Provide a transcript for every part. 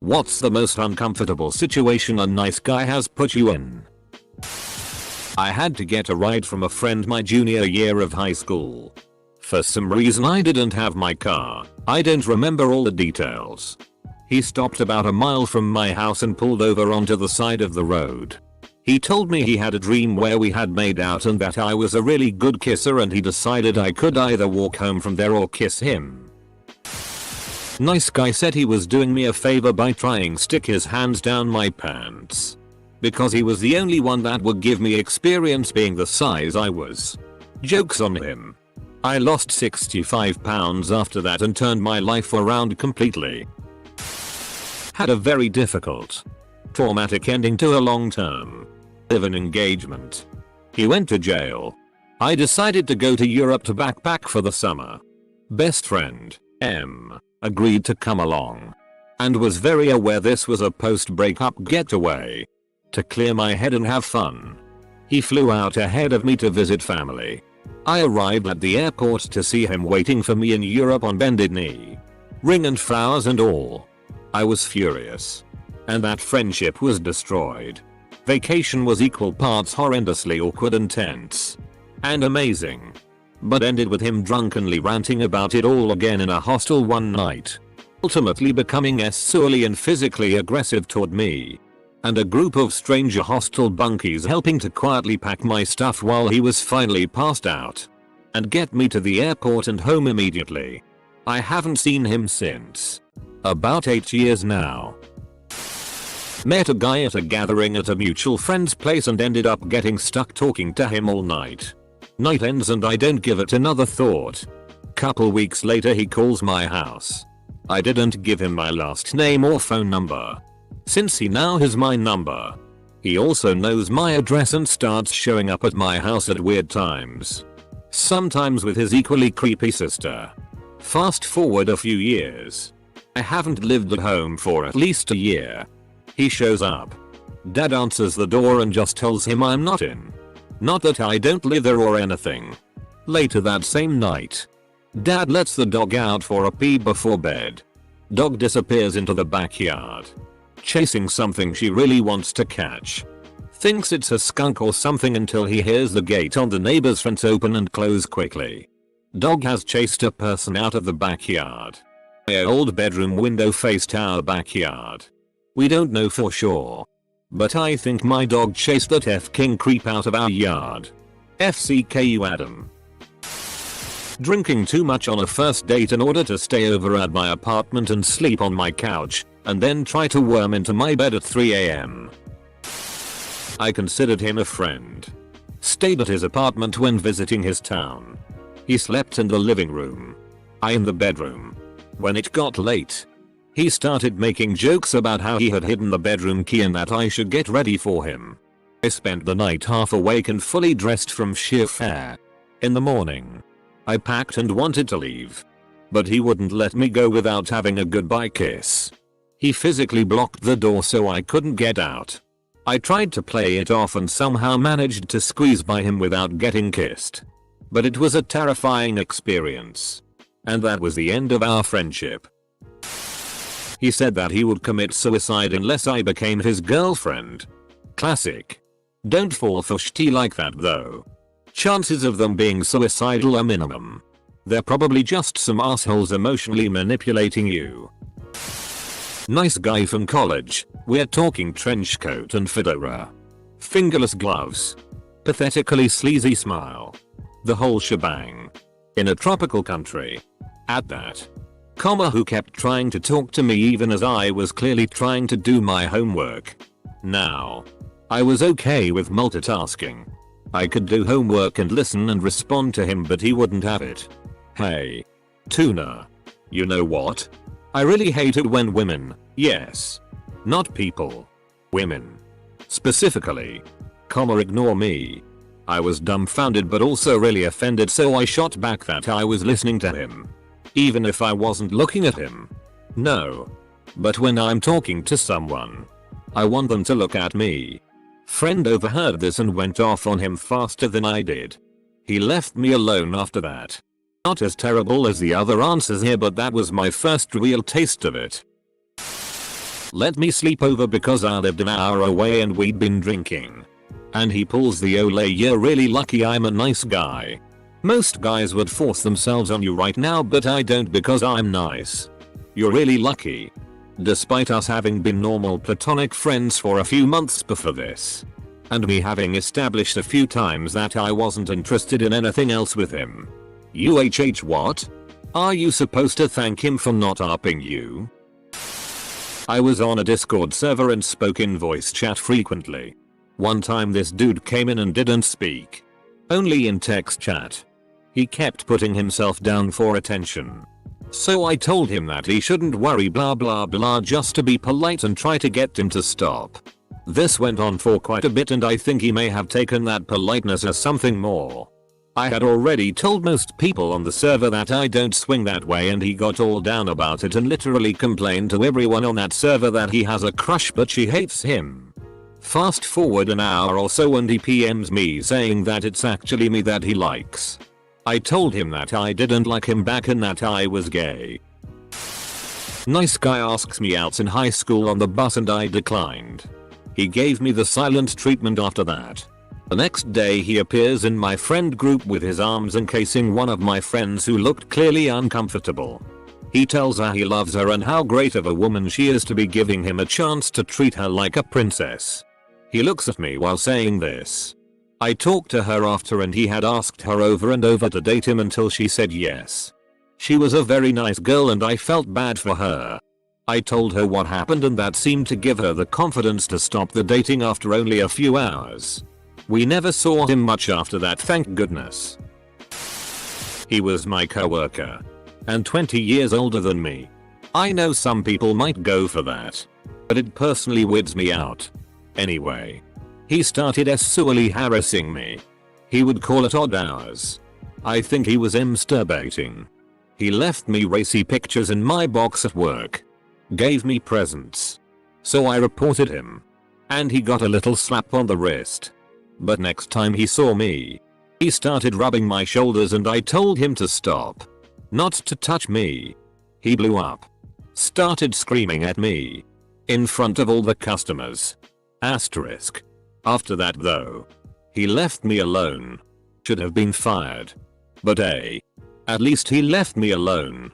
What's the most uncomfortable situation a nice guy has put you in? I had to get a ride from a friend my junior year of high school. For some reason I didn't have my car. I don't remember all the details. He stopped about a mile from my house and pulled over onto the side of the road. He told me he had a dream where we had made out and that I was a really good kisser, and he decided I could either walk home from there or kiss him. Nice guy said he was doing me a favor by trying stick his hands down my pants. Because he was the only one that would give me experience being the size I was. Jokes on him. I lost 65 pounds after that and turned my life around completely. Had a very difficult, traumatic ending to a long-term live-in engagement. He went to jail. I decided to go to Europe to backpack for the summer. Best friend, M, agreed to come along. And was very aware this was a post-breakup getaway. To clear my head and have fun. He flew out ahead of me to visit family. I arrived at the airport to see him waiting for me in Europe on bended knee. Ring and flowers and all. I was furious. And that friendship was destroyed. Vacation was equal parts horrendously awkward and tense. And amazing. But ended with him drunkenly ranting about it all again in a hostel one night. Ultimately becoming surly and physically aggressive toward me. And a group of stranger hostel bunkies helping to quietly pack my stuff while he was finally passed out. And get me to the airport and home immediately. I haven't seen him since. About 8 years now. Met a guy at a gathering at a mutual friend's place and ended up getting stuck talking to him all night. Night ends and I don't give it another thought. Couple weeks later he calls my house. I didn't give him my last name or phone number. Since he now has my number. He also knows my address and starts showing up at my house at weird times. Sometimes with his equally creepy sister. Fast forward a few years. I haven't lived at home for at least a year. He shows up. Dad answers the door and just tells him I'm not in. Not that I don't live there or anything. Later that same night. Dad lets the dog out for a pee before bed. Dog disappears into the backyard. Chasing something she really wants to catch. Thinks it's a skunk or something until he hears the gate on the neighbor's fence open and close quickly. Dog has chased a person out of the backyard. My old bedroom window faced our backyard. We don't know for sure. But I think my dog chased that F-king creep out of our yard. FCKU Adam. Drinking too much on a first date in order to stay over at my apartment and sleep on my couch, and then try to worm into my bed at 3 AM. I considered him a friend. Stayed at his apartment when visiting his town. He slept in the living room. I in the bedroom. When it got late, he started making jokes about how he had hidden the bedroom key and that I should get ready for him. I spent the night half awake and fully dressed from sheer fear. In the morning, I packed and wanted to leave. But he wouldn't let me go without having a goodbye kiss. He physically blocked the door so I couldn't get out. I tried to play it off and somehow managed to squeeze by him without getting kissed. But it was a terrifying experience. And that was the end of our friendship. He said that he would commit suicide unless I became his girlfriend. Classic. Don't fall for shit like that though. Chances of them being suicidal are minimum. They're probably just some assholes emotionally manipulating you. Nice guy from college. We're talking trench coat and fedora. Fingerless gloves. Pathetically sleazy smile. The whole shebang. In a tropical country. At that. Who kept trying to talk to me even as I was clearly trying to do my homework. Now. I was okay with multitasking. I could do homework and listen and respond to him, but he wouldn't have it. Hey. Tuna. You know what? I really hate it when women, yes. Not people. Women. Specifically. Ignore me. I was dumbfounded but also really offended, so I shot back that I was listening to him. Even if I wasn't looking at him. No. But when I'm talking to someone, I want them to look at me. Friend overheard this and went off on him faster than I did. He left me alone after that. Not as terrible as the other answers here, but that was my first real taste of it. Let me sleep over because I lived an hour away and we'd been drinking. And he pulls the ole, you're really lucky I'm a nice guy. Most guys would force themselves on you right now, but I don't because I'm nice. You're really lucky. Despite us having been normal platonic friends for a few months before this. And me having established a few times that I wasn't interested in anything else with him. UHH what? Are you supposed to thank him for not upping you? I was on a Discord server and spoke in voice chat frequently. One time this dude came in and didn't speak. Only in text chat. He kept putting himself down for attention. So I told him that he shouldn't worry blah blah blah just to be polite and try to get him to stop. This went on for quite a bit and I think he may have taken that politeness as something more. I had already told most people on the server that I don't swing that way and he got all down about it and literally complained to everyone on that server that he has a crush but she hates him. Fast forward an hour or so and he PMs me saying that it's actually me that he likes. I told him that I didn't like him back and that I was gay. Nice guy asks me out in high school on the bus and I declined. He gave me the silent treatment after that. The next day he appears in my friend group with his arms encasing one of my friends who looked clearly uncomfortable. He tells her he loves her and how great of a woman she is to be giving him a chance to treat her like a princess. He looks at me while saying this. I talked to her after and he had asked her over and over to date him until she said yes. She was a very nice girl and I felt bad for her. I told her what happened and that seemed to give her the confidence to stop the dating after only a few hours. We never saw him much after that, thank goodness. He was my coworker. And 20 years older than me. I know some people might go for that. But it personally weirds me out. Anyway. He started sexually harassing me. He would call at odd hours. I think he was masturbating. He left me racy pictures in my box at work. Gave me presents. So I reported him. And he got a little slap on the wrist. But next time he saw me, he started rubbing my shoulders and I told him to stop. Not to touch me. He blew up. Started screaming at me. In front of all the customers. Asterisk. After that though. He left me alone. Should have been fired. But hey. At least he left me alone.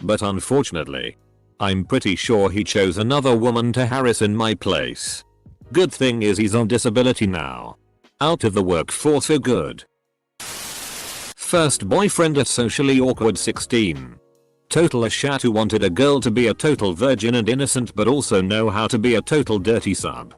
But unfortunately. I'm pretty sure he chose another woman to harass in my place. Good thing is he's on disability now. Out of the workforce for good. First boyfriend at socially awkward 16. Total a shat who wanted a girl to be a total virgin and innocent but also know how to be a total dirty sub.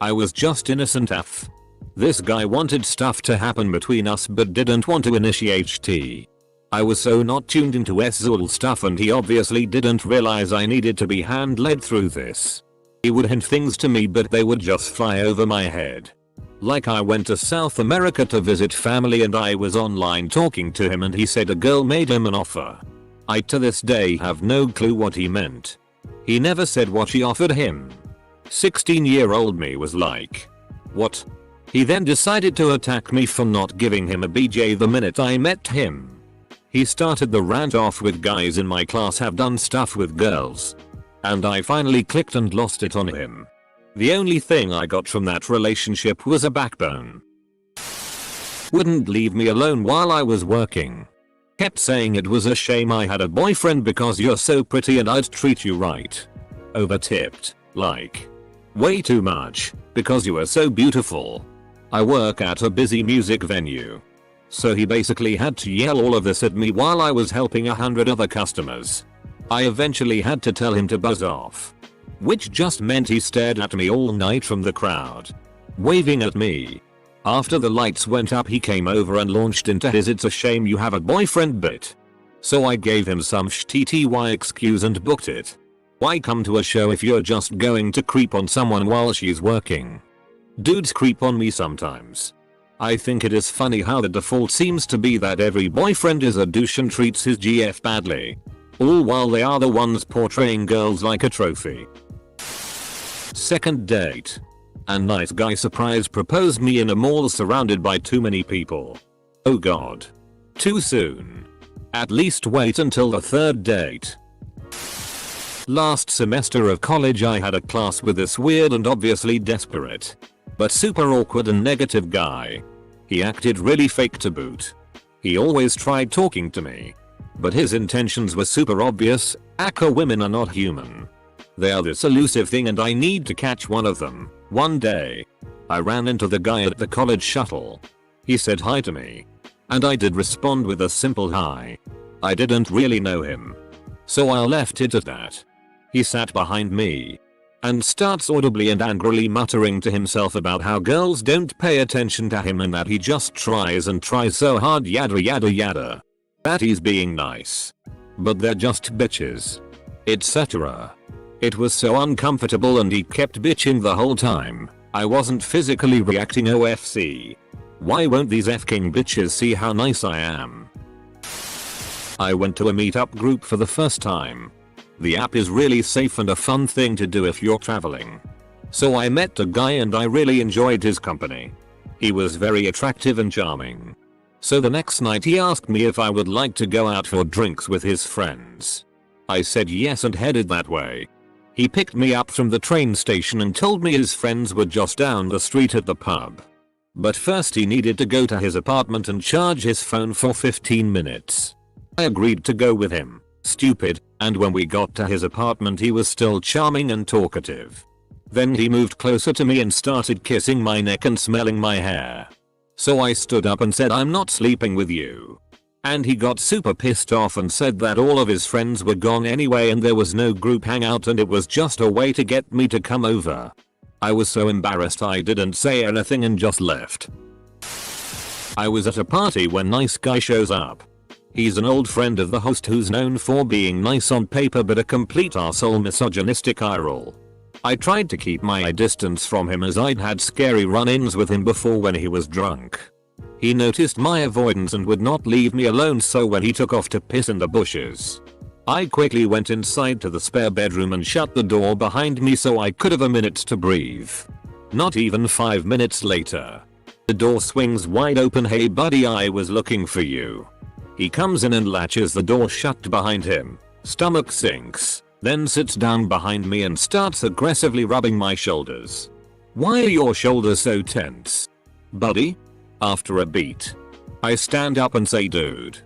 I was just innocent AF. This guy wanted stuff to happen between us but didn't want to initiate tea. I was so not tuned into SZOL stuff and he obviously didn't realize I needed to be hand-led through this. He would hint things to me but they would just fly over my head. Like I went to South America to visit family and I was online talking to him and he said a girl made him an offer. I to this day have no clue what he meant. He never said what she offered him. 16-year-old me was like, what? He then decided to attack me for not giving him a BJ the minute I met him. He started the rant off with guys in my class have done stuff with girls. And I finally clicked and lost it on him. The only thing I got from that relationship was a backbone. Wouldn't leave me alone while I was working. Kept saying it was a shame I had a boyfriend because you're so pretty and I'd treat you right. Overtipped, like. Way too much, because you are so beautiful. I work at a busy music venue. So he basically had to yell all of this at me while I was helping 100 other customers. I eventually had to tell him to buzz off. Which just meant he stared at me all night from the crowd. Waving at me. After the lights went up he came over and launched into his "it's a shame you have a boyfriend" bit. So I gave him some shitty excuse and booked it. Why come to a show if you're just going to creep on someone while she's working? Dudes creep on me sometimes. I think it is funny how the default seems to be that every boyfriend is a douche and treats his GF badly. All while they are the ones portraying girls like a trophy. Second date. A nice guy surprise proposed me in a mall surrounded by too many people. Oh god. Too soon. At least wait until the third date. Last semester of college I had a class with this weird and obviously desperate, but super awkward and negative guy. He acted really fake to boot. He always tried talking to me, but his intentions were super obvious. Aka women are not human. They are this elusive thing and I need to catch one of them. One day, I ran into the guy at the college shuttle. He said hi to me, and I did respond with a simple hi. I didn't really know him, so I left it at that. He sat behind me and starts audibly and angrily muttering to himself about how girls don't pay attention to him and that he just tries and tries so hard, yada yada yada. That he's being nice, but they're just bitches, etc. It was so uncomfortable and he kept bitching the whole time. I wasn't physically reacting. OFC. Why won't these f-king bitches see how nice I am? I went to a meetup group for the first time. The app is really safe and a fun thing to do if you're traveling. So I met a guy and I really enjoyed his company. He was very attractive and charming. So the next night he asked me if I would like to go out for drinks with his friends. I said yes and headed that way. He picked me up from the train station and told me his friends were just down the street at the pub. But first he needed to go to his apartment and charge his phone for 15 minutes. I agreed to go with him. Stupid, and when we got to his apartment he was still charming and talkative. Then he moved closer to me and started kissing my neck and smelling my hair. So I stood up and said, I'm not sleeping with you. And he got super pissed off and said that all of his friends were gone anyway and there was no group hangout and it was just a way to get me to come over. I was so embarrassed I didn't say anything and just left. I was at a party when nice guy shows up. He's an old friend of the host who's known for being nice on paper but a complete arsehole, misogynistic eye roll. I tried to keep my distance from him as I'd had scary run-ins with him before when he was drunk. He noticed my avoidance and would not leave me alone, so when he took off to piss in the bushes, I quickly went inside to the spare bedroom and shut the door behind me so I could have a minute to breathe. Not even 5 minutes later, the door swings wide open. Hey buddy, I was looking for you. He comes in and latches the door shut behind him, stomach sinks, then sits down behind me and starts aggressively rubbing my shoulders. Why are your shoulders so tense, buddy? After a beat, I stand up and say, dude,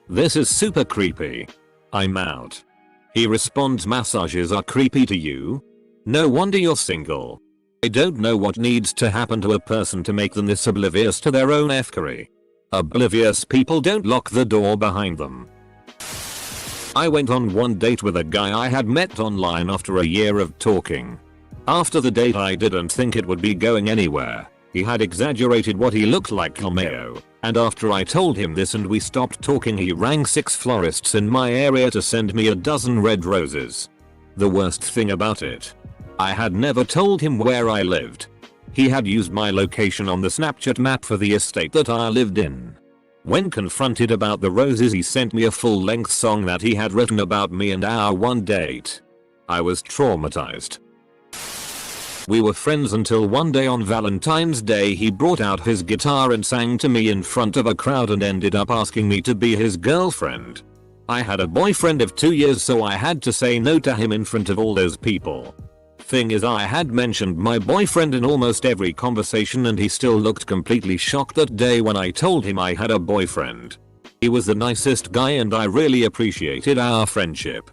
this is super creepy. I'm out. He responds, massages are creepy to you? No wonder you're single. I don't know what needs to happen to a person to make them this oblivious to their own effery. Oblivious people don't lock the door behind them. I went on one date with a guy I had met online after a year of talking. After the date I didn't think it would be going anywhere. He had exaggerated what he looked like Cameo, and after I told him this and we stopped talking, he rang 6 florists in my area to send me a dozen red roses. The worst thing about it, I had never told him where I lived. He had used my location on the Snapchat map for the estate that I lived in. When confronted about the roses, he sent me a full-length song that he had written about me and our one date. I was traumatized. We were friends until one day on Valentine's Day he brought out his guitar and sang to me in front of a crowd and ended up asking me to be his girlfriend. I had a boyfriend of 2 years, so I had to say no to him in front of all those people. Thing is, I had mentioned my boyfriend in almost every conversation and he still looked completely shocked that day when I told him I had a boyfriend. He was the nicest guy and I really appreciated our friendship.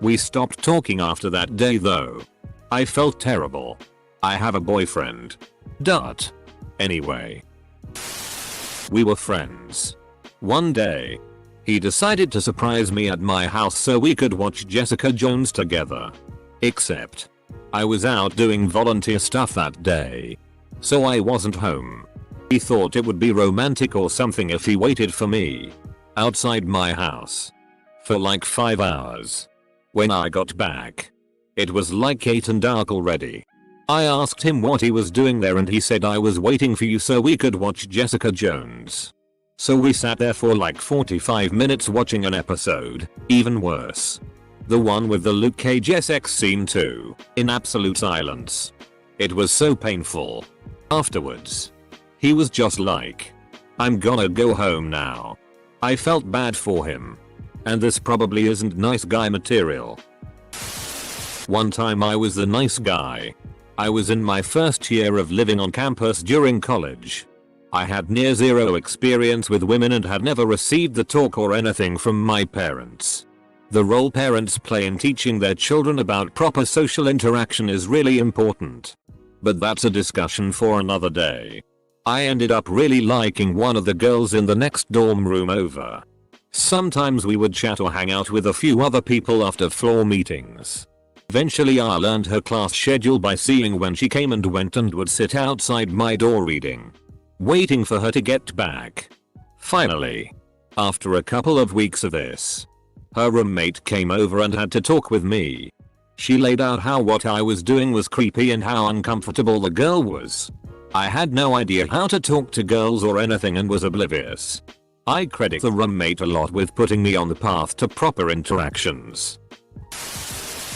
We stopped talking after that day though. I felt terrible. I have a boyfriend. Anyway. We were friends. One day, he decided to surprise me at my house so we could watch Jessica Jones together. Except, I was out doing volunteer stuff that day, so I wasn't home. He thought it would be romantic or something if he waited for me outside my house for like 5 hours. When I got back, it was like 8 and dark already. I asked him what he was doing there and he said, I was waiting for you so we could watch Jessica Jones. So we sat there for like 45 minutes watching an episode, even worse, the one with the Luke Cage sex scene too, in absolute silence. It was so painful. Afterwards, he was just like, I'm gonna go home now. I felt bad for him. And this probably isn't nice guy material. One time I was the nice guy. I was in my first year of living on campus during college. I had near zero experience with women and had never received the talk or anything from my parents. The role parents play in teaching their children about proper social interaction is really important. But that's a discussion for another day. I ended up really liking one of the girls in the next dorm room over. Sometimes we would chat or hang out with a few other people after floor meetings. Eventually I learned her class schedule by seeing when she came and went and would sit outside my door reading, waiting for her to get back. Finally, after a couple of weeks of this, her roommate came over and had to talk with me. She laid out how what I was doing was creepy and how uncomfortable the girl was. I had no idea how to talk to girls or anything and was oblivious. I credit the roommate a lot with putting me on the path to proper interactions.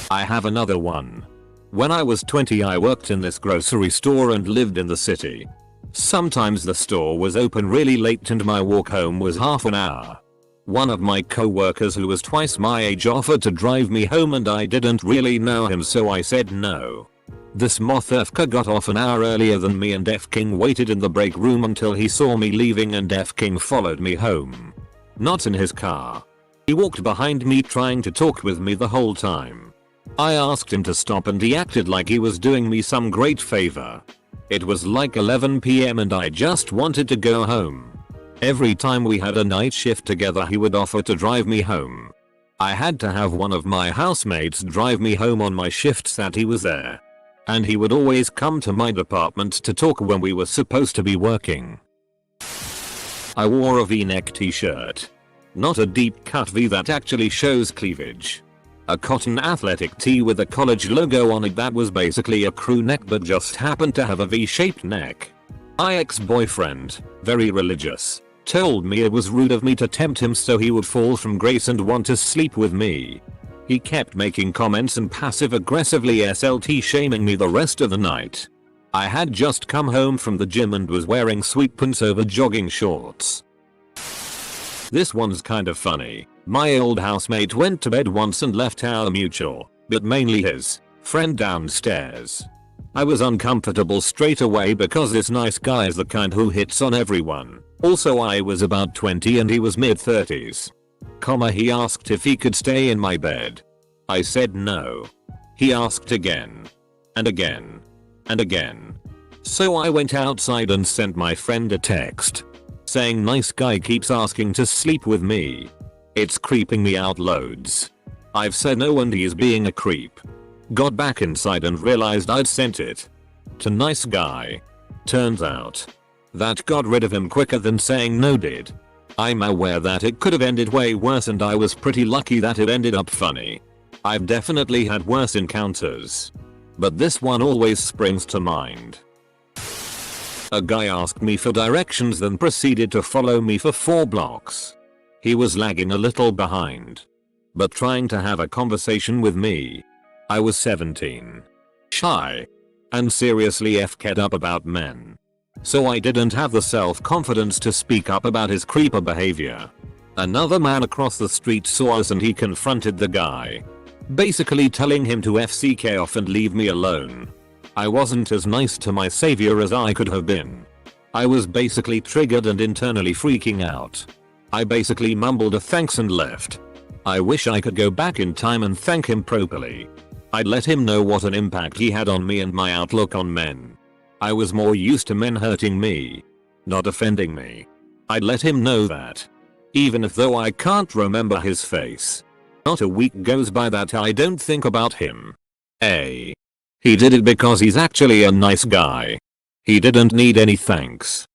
I have another one. When I was 20 I worked in this grocery store and lived in the city. Sometimes the store was open really late and my walk home was half an hour. One of my co-workers who was twice my age offered to drive me home and I didn't really know him so I said no. This motherfucker got off an hour earlier than me and F King waited in the break room until he saw me leaving and F King followed me home. Not in his car. He walked behind me trying to talk with me the whole time. I asked him to stop and he acted like he was doing me some great favor. It was like 11 PM and I just wanted to go home. Every time we had a night shift together he would offer to drive me home. I had to have one of my housemates drive me home on my shifts that he was there. And he would always come to my department to talk when we were supposed to be working. I wore a V-neck t-shirt. Not a deep cut V that actually shows cleavage. A cotton athletic tee with a college logo on it that was basically a crew neck but just happened to have a V-shaped neck. My ex-boyfriend, very religious, told me it was rude of me to tempt him so he would fall from grace and want to sleep with me. He kept making comments and passive-aggressively SLT shaming me the rest of the night. I had just come home from the gym and was wearing sweatpants over jogging shorts. This one's kind of funny. My old housemate went to bed once and left our mutual, but mainly his, friend downstairs. I was uncomfortable straight away because this nice guy is the kind who hits on everyone. Also I was about 20 and he was mid-30s. He asked if he could stay in my bed. I said no. He asked again. And again. And again. So I went outside and sent my friend a text. Saying nice guy keeps asking to sleep with me. It's creeping me out loads. I've said no and he's being a creep. Got back inside and realized I'd sent it to nice guy. Turns out that got rid of him quicker than saying no did. I'm aware that it could have ended way worse and I was pretty lucky that it ended up funny. I've definitely had worse encounters, but this one always springs to mind. A guy asked me for directions then proceeded to follow me for 4 blocks. He was lagging a little behind, but trying to have a conversation with me. I was 17, shy, and seriously f***ed up about men. So I didn't have the self-confidence to speak up about his creeper behavior. Another man across the street saw us and he confronted the guy, basically telling him to FCK off and leave me alone. I wasn't as nice to my savior as I could have been. I was basically triggered and internally freaking out. I basically mumbled a thanks and left. I wish I could go back in time and thank him properly. I'd let him know what an impact he had on me and my outlook on men. I was more used to men hurting me, not offending me. I'd let him know that. Even if though I can't remember his face. Not a week goes by that I don't think about him. He did it because he's actually a nice guy. He didn't need any thanks.